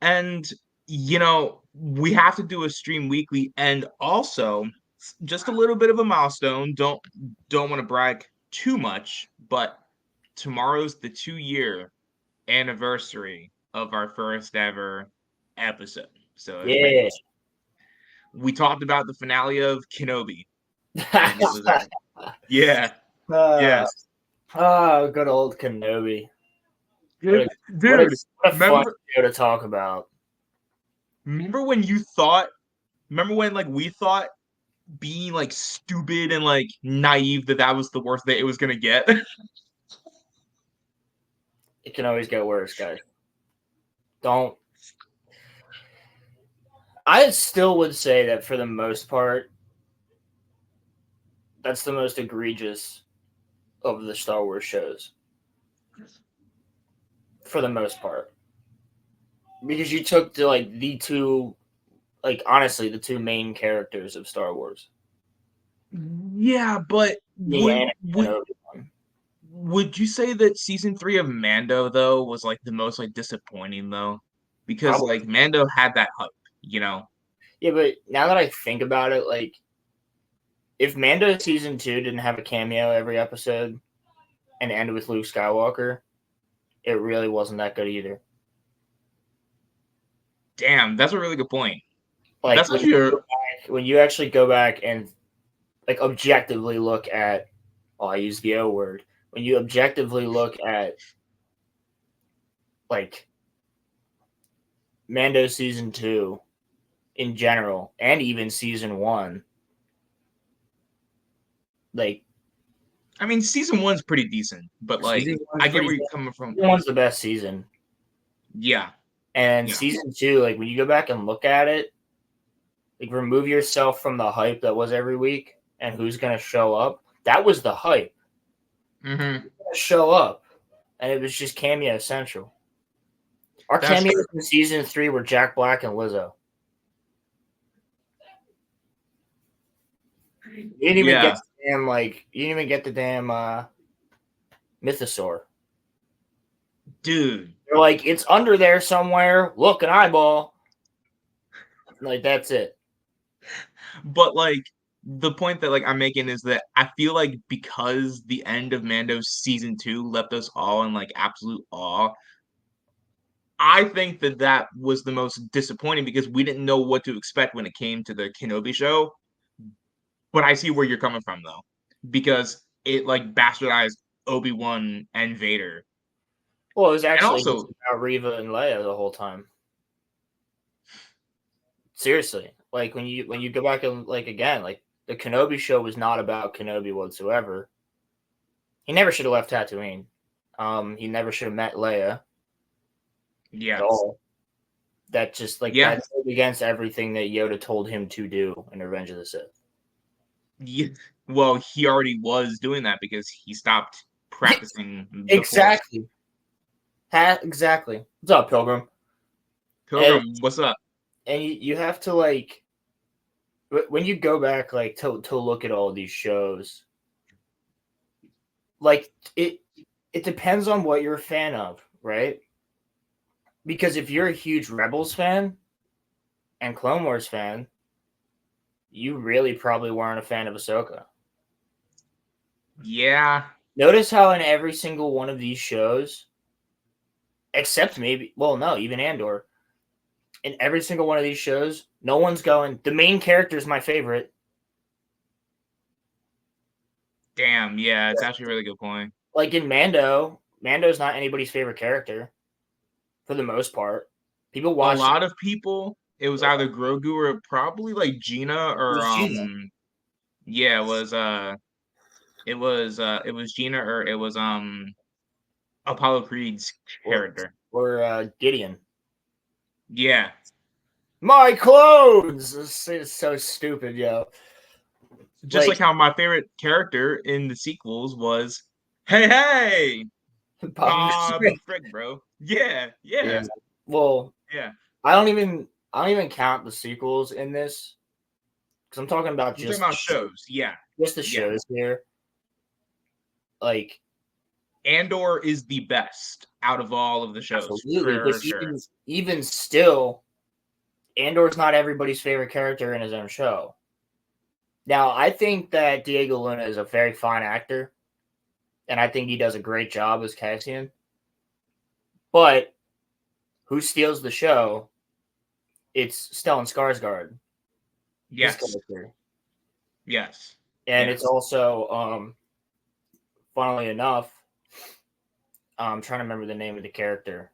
And we have to do a stream weekly, and also just a little bit of a milestone. Don't want to brag too much, but tomorrow's the 2-year anniversary of our first ever episode. So it's pretty Yeah. much we talked about the finale of Kenobi, and it was yeah, uh, yes, good old Kenobi. dude, What a, dude. what a fun Remember, show to talk about. remember when you thought? Remember when like we thought being like stupid and like naive that was the worst that it was gonna get? It can always get worse, guys. Don't. I still would say that for the most part, that's the most egregious of the Star Wars shows. For the most part. Because you took the two, honestly, the two main characters of Star Wars. Yeah, but Me and Obi-Wan. would you say that season 3 of Mando though was like the most like disappointing though? Because Probably. like Mando had that hype. Yeah, but now that I think about it, if Mando season 2 didn't have a cameo every episode and ended with Luke Skywalker, it really wasn't that good either. Damn, that's a really good point. Like That's actually when you actually go back and objectively look at, I use the O word. When you objectively look at Mando season 2 in general, and even season 1, I mean, season 1's pretty decent, but like I get where you're coming from. Season 1's the best season. Yeah. And Yeah. season 2, when you go back and look at it, remove yourself from the hype that was every week and who's going to show up. That was the hype. Mm-hmm. Show up, and it was just cameo central. Our cameos in season 3 were Jack Black and Lizzo. You didn't even get the damn you didn't even get the damn Mythosaur. Dude. They're like, it's under there somewhere. Look, an eyeball. That's it. But the point that I'm making is that I feel like because the end of Mando's season 2 left us all in absolute awe, I think that was the most disappointing because we didn't know what to expect when it came to the Kenobi show. But I see where you're coming from though, because it bastardized Obi-Wan and Vader. Well, it was actually about Reva and Leia the whole time. Seriously, when you go back and again, the Kenobi show was not about Kenobi whatsoever. He never should have left Tatooine. He never should have met Leia. Yeah. At all. That just that's against everything that Yoda told him to do in Revenge of the Sith. Yeah. Well, he already was doing that because he stopped practicing. Exactly. Exactly. What's up, Pilgrim? Pilgrim, what's up? And you have to when you go back to look at all these shows, it depends on what you're a fan of, right? Because if you're a huge Rebels fan and Clone Wars fan, you really probably weren't a fan of Ahsoka. Yeah. Notice how in every single one of these shows, except even Andor, in every single one of these shows, no one's going, the main character is my favorite. Damn, yeah, it's actually a really good point. In Mando's not anybody's favorite character, for the most part. People watch. A lot of people, it was either Grogu or probably Gina or yeah, it was Gina or it was Apollo Creed's character or Gideon. Yeah. My clothes! This is so stupid, yo. Just like how my favorite character in the sequels was, hey, Bobby Frick, bro. Yeah. Well, yeah. I don't even count the sequels in this because I'm talking about just shows. Yeah, just the shows here. Andor is the best out of all of the shows, Absolutely, but for sure. even still, Andor's not everybody's favorite character in his own show. Now, I think that Diego Luna is a very fine actor, and I think he does a great job as Cassian. But who steals the show? It's Stellan Skarsgård, his Yes. character. Yes. And Yes. it's also, funnily enough, I'm trying to remember the name of the character.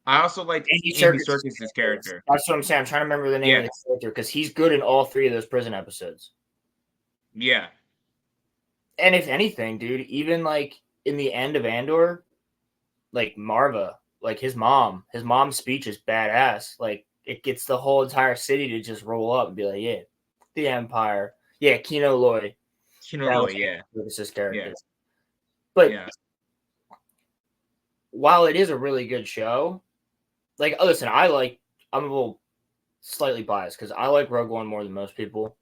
I also liked Andy Andy Serkis' Serkis' character. That's what I'm saying. I'm trying to remember the name of Yeah. the character because he's good in all 3 of those prison episodes. Yeah. And if anything, dude, even like in the end of Andor, like Marva, like his mom's speech is badass. Like it gets the whole entire city to just roll up and be like, yeah, the Empire. Yeah, Kino Loy. Kino That Loy, was yeah. his character. Yeah. But Yeah. while it is a really good show, like, listen, I'm a little slightly biased because I like Rogue One more than most people,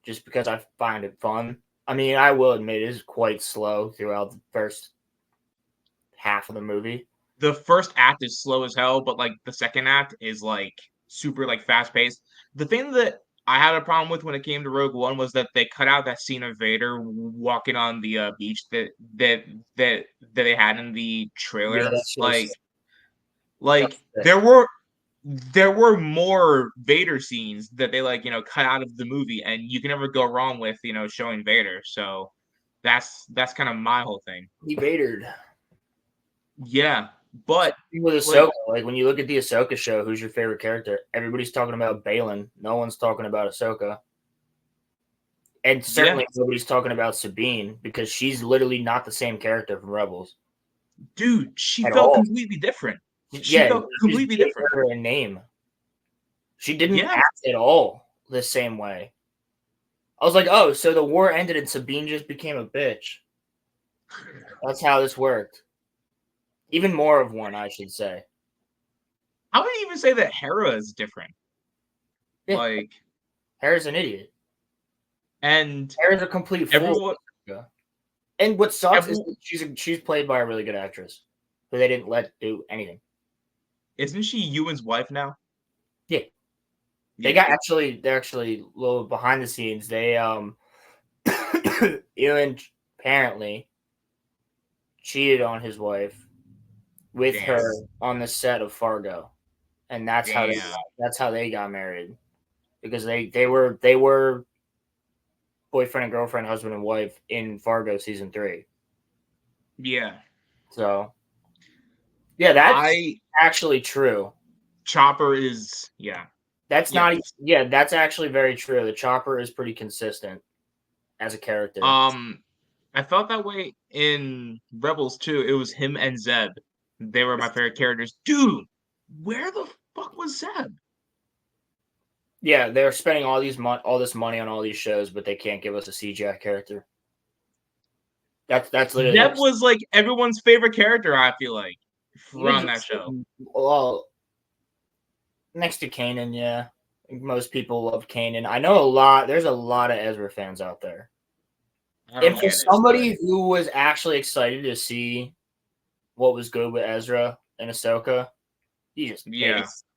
just because I find it fun. I mean, I will admit it is quite slow throughout the first half of the movie. The first act is slow as hell, but like the second act is like super like fast paced. The thing that I had a problem with when it came to Rogue One was that they cut out that scene of Vader walking on the beach that they had in the Yeah, trailer. that shit was Like sick. there were more Vader scenes that they like, cut out of the movie, and you can never go wrong with, showing Vader. So that's kind of my whole thing. He Vadered. Yeah, but With like Ahsoka, like when you look at the Ahsoka show, who's your favorite character? Everybody's talking about Balin. No one's talking about Ahsoka. And yeah, certainly nobody's talking about Sabine because she's literally not the same character from Rebels dude, she at felt all. completely different. She Yeah, felt you just completely gave different. her a name. She didn't Yeah. act at all the same way. I was like, oh, so the war ended and Sabine just became a bitch. That's how this worked. Even more of one, I should say. I would even say that Hera is different. Yeah, Like, Hera's an idiot. and Hera's a complete fool. everyone, And what sucks is every, that she's played by a really good actress who they didn't let do anything. isn't she Ewan's wife now? Yeah. Yeah. They're actually a little behind the scenes. They Ewan apparently cheated on his wife with Damn. her on the set of Fargo. And Damn. that's how they got married. Because they were boyfriend and girlfriend, husband and wife in Fargo season 3. Yeah. So yeah, that's I actually true. Chopper is yeah. That's Yeah. not yeah, that's actually very true. The Chopper is pretty consistent as a character. I felt that way in Rebels too. It was him and Zeb. They were my favorite characters. Dude, where the fuck was Zeb? Yeah, they're spending all this money on all these shows, but they can't give us a CGI character. That's literally Zeb was like everyone's favorite character, I feel like, from that show. Well, next to Kanan, yeah. Most people love Kanan. I know there's a lot of Ezra fans out there. I don't And for get it, somebody who was actually excited to see what was good with Ezra and Ahsoka, you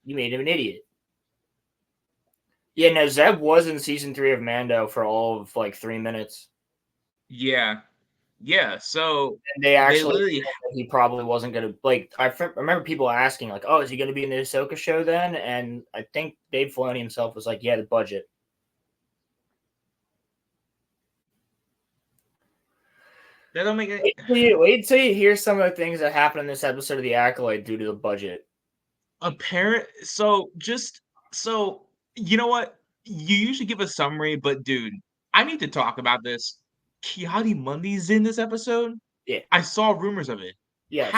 made him an idiot. Yeah, no, Zeb was in season 3 of Mando for all of like 3 minutes. Yeah. Yeah, so And they actually literally he probably wasn't going to like. I remember people asking like, "Oh, is he going to be in the Ahsoka show then?" And I think Dave Filoni himself was like, "Yeah, the budget." that don't make it. Wait till you hear some of the things that happened in this episode of The Acolyte due to the budget. So you know what? You usually give a summary, but dude, I need to talk about this. Kiadi Mundi's in this episode. Yeah. I saw rumors of it. Yeah.